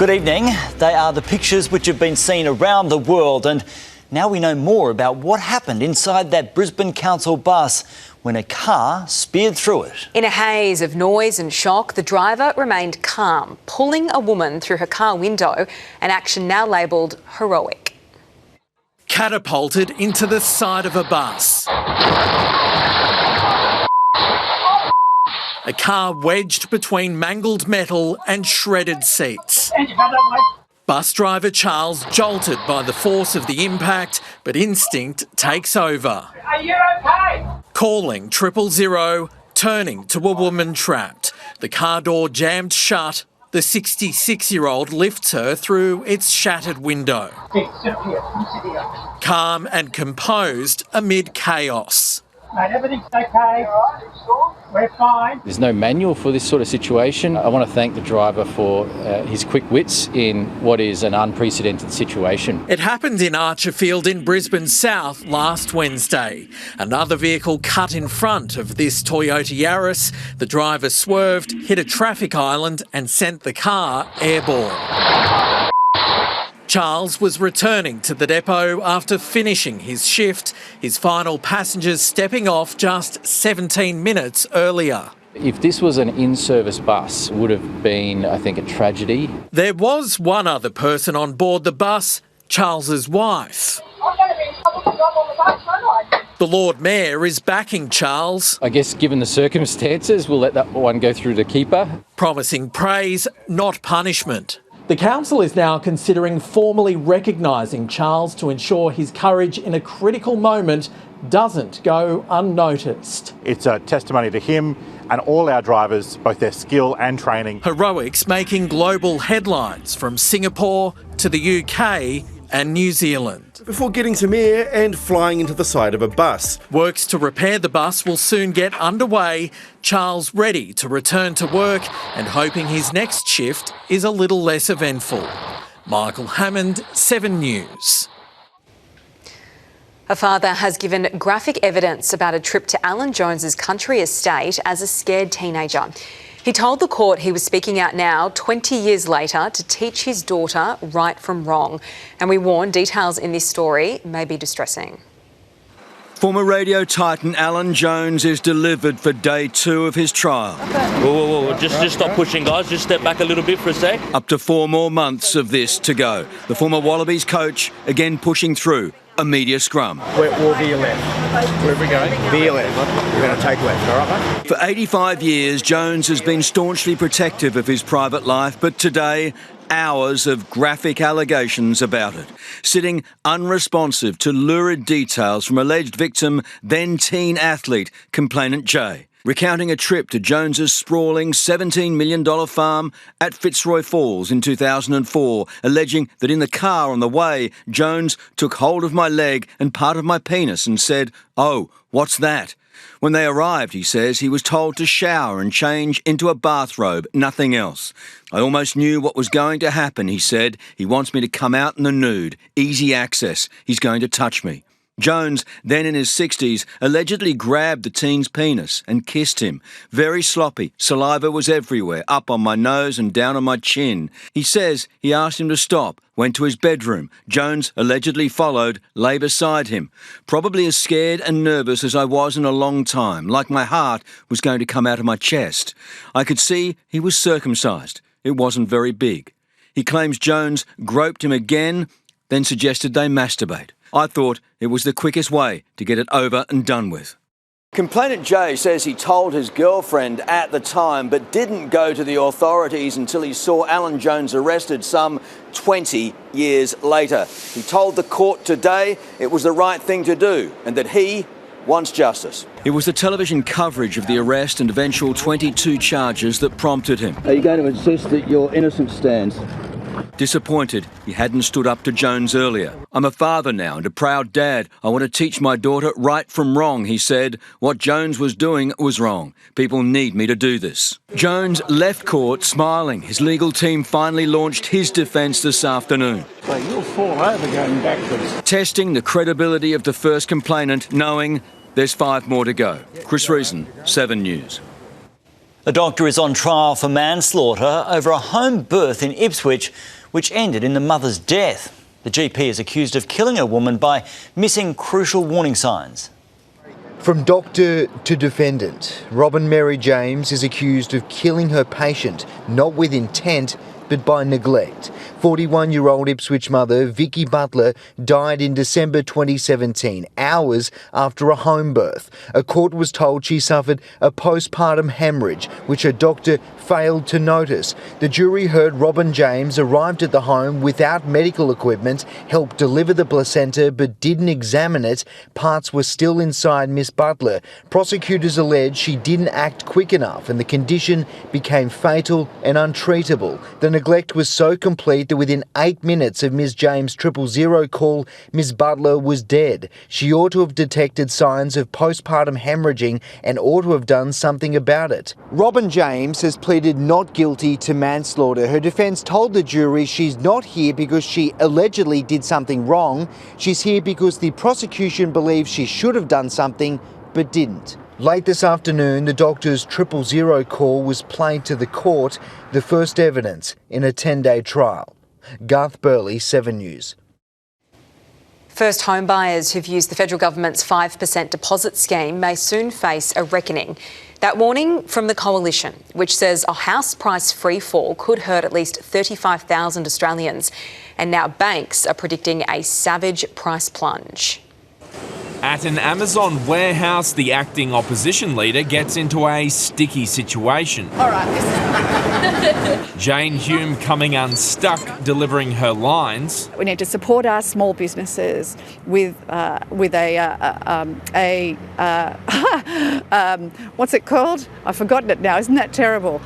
Good evening. They are the pictures which have been seen around the world, and now we know more about what happened inside that Brisbane Council bus when a car speared through it. In a haze of noise and shock, the driver remained calm, pulling a woman through her car window, an action now labelled heroic. Catapulted into the side of a bus. A car wedged between mangled metal and shredded seats. Bus driver Charles jolted by the force of the impact, but instinct takes over. Are you okay? Calling 000, turning to a woman trapped. The car door jammed shut. The 66-year-old lifts her through its shattered window. Calm and composed amid chaos. Mate, everything's okay. We're fine. There's no manual for this sort of situation. I want to thank the driver for his quick wits in what is an unprecedented situation. It happened in Archerfield in Brisbane South last Wednesday. Another vehicle cut in front of this Toyota Yaris. The driver swerved, hit a traffic island and sent the car airborne. Charles was returning to the depot after finishing his shift, his final passengers stepping off just 17 minutes earlier. If this was an in-service bus, it would have been, I think, a tragedy. There was one other person on board the bus, Charles's wife. I'm going to be in trouble because I'm on the bus, aren't I? The Lord Mayor is backing Charles, I guess given the circumstances, we'll let that one go through the keeper. promising praise, not punishment. The council is now considering formally recognising Charles to ensure his courage in a critical moment doesn't go unnoticed. It's a testimony to him and all our drivers, both their skill and training. Heroics making global headlines from Singapore to the UK and New Zealand. Before getting some air and flying into the side of a bus. Works to repair the bus will soon get underway. Charles ready to return to work and hoping his next shift is a little less eventful. Michael Hammond, 7 News. A father has given graphic evidence about a trip to Alan Jones's country estate as a scared teenager. He told the court he was speaking out now, 20 years later, to teach his daughter right from wrong. And we warn details in this story may be distressing. Former radio titan Alan Jones is delivered for day 2 of his trial. Whoa. Just stop pushing, guys. Just step back a little bit for a sec. Up to 4 more months of this to go. The former Wallabies coach again pushing through a media scrum. We'll be your left. Where are we going? Be your left. We're going to take left, all right, mate? For 85 years, Jones has been staunchly protective of his private life, but today, hours of graphic allegations about it, sitting unresponsive to lurid details from alleged victim, then teen athlete, complainant Jay, recounting a trip to Jones's sprawling $17 million farm at Fitzroy Falls in 2004, alleging that in the car on the way, Jones took hold of my leg and part of my penis and said, "Oh, what's that?" When they arrived, he says, he was told to shower and change into a bathrobe, nothing else. "I almost knew what was going to happen," he said. "He wants me to come out in the nude, easy access. He's going to touch me." Jones, then in his 60s, allegedly grabbed the teen's penis and kissed him. Very sloppy, saliva was everywhere, up on my nose and down on my chin. He says he asked him to stop, went to his bedroom. Jones allegedly followed, lay beside him. "Probably as scared and nervous as I was in a long time, like my heart was going to come out of my chest. I could see he was circumcised. It wasn't very big." He claims Jones groped him again, then suggested they masturbate. "I thought it was the quickest way to get it over and done with." Complainant Jay says he told his girlfriend at the time but didn't go to the authorities until he saw Alan Jones arrested some 20 years later. He told the court today it was the right thing to do and that he wants justice. It was the television coverage of the arrest and eventual 22 charges that prompted him. Are you going to insist that your innocence stands? Disappointed he hadn't stood up to Jones earlier. "I'm a father now and a proud dad. I want to teach my daughter right from wrong," he said. "What Jones was doing was wrong. People need me to do this." Jones left court smiling. His legal team finally launched his defence this afternoon. So you'll fall over going backwards. Testing the credibility of the first complainant, knowing there's 5 more to go. Chris Reason, 7 News. A doctor is on trial for manslaughter over a home birth in Ipswich, which ended in the mother's death. The GP is accused of killing a woman by missing crucial warning signs. From doctor to defendant, Robin Mary James is accused of killing her patient, not with intent, but by neglect. 41-year-old Ipswich mother Vicky Butler died in December 2017, hours after a home birth. A court was told she suffered a postpartum hemorrhage, which her doctor failed to notice. The jury heard Robin James arrived at the home without medical equipment, helped deliver the placenta but didn't examine it. Parts were still inside Miss Butler. Prosecutors allege she didn't act quick enough and the condition became fatal and untreatable. The neglect was so complete that within 8 minutes of Ms James' 000 call, Ms Butler was dead. She ought to have detected signs of postpartum hemorrhaging and ought to have done something about it. Robin James has pleaded not guilty to manslaughter. Her defence told the jury she's not here because she allegedly did something wrong. She's here because the prosecution believes she should have done something but didn't. Late this afternoon, the doctor's 000 call was played to the court, the first evidence in a 10-day trial. Garth Burley, 7 News. First home buyers who've used the federal government's 5% deposit scheme may soon face a reckoning. That warning from the Coalition, which says a house price freefall could hurt at least 35,000 Australians. And now banks are predicting a savage price plunge. At an Amazon warehouse, the acting opposition leader gets into a sticky situation. All right. Jane Hume coming unstuck, delivering her lines. We need to support our small businesses with what's it called? I've forgotten it now. Isn't that terrible?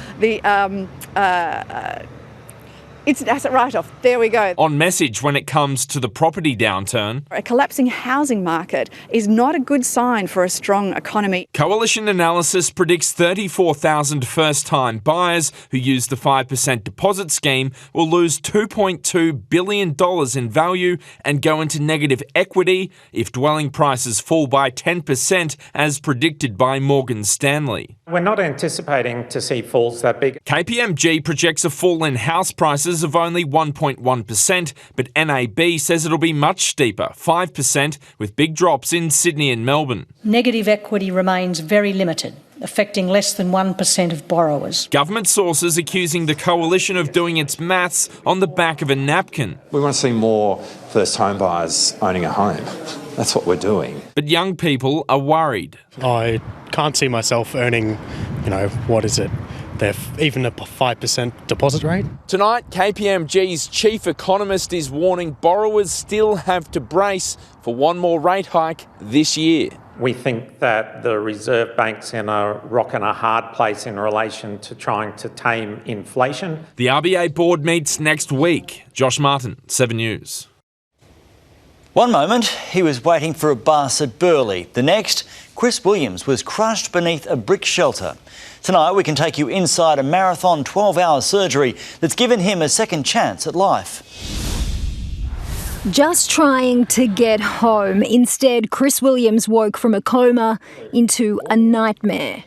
It's an asset write-off. There we go. On message when it comes to the property downturn. A collapsing housing market is not a good sign for a strong economy. Coalition analysis predicts 34,000 first-time buyers who use the 5% deposit scheme will lose $2.2 billion in value and go into negative equity if dwelling prices fall by 10% as predicted by Morgan Stanley. We're not anticipating to see falls that big. KPMG projects a fall in house prices of only 1.1%, but NAB says it'll be much steeper, 5%, with big drops in Sydney and Melbourne. Negative equity remains very limited, affecting less than 1% of borrowers. Government sources accusing the Coalition of doing its maths on the back of a napkin. We want to see more first home buyers owning a home. That's what we're doing. But young people are worried. I can't see myself earning, what is it? Even a 5% deposit rate. Tonight, KPMG's chief economist is warning borrowers still have to brace for one more rate hike this year. We think that the Reserve Bank's in a rock and a hard place in relation to trying to tame inflation. The RBA board meets next week. Josh Martin, 7 News. One moment, he was waiting for a bus at Burleigh. The next, Chris Williams was crushed beneath a brick shelter. Tonight, we can take you inside a marathon 12-hour surgery that's given him a second chance at life. Just trying to get home. Instead, Chris Williams woke from a coma into a nightmare.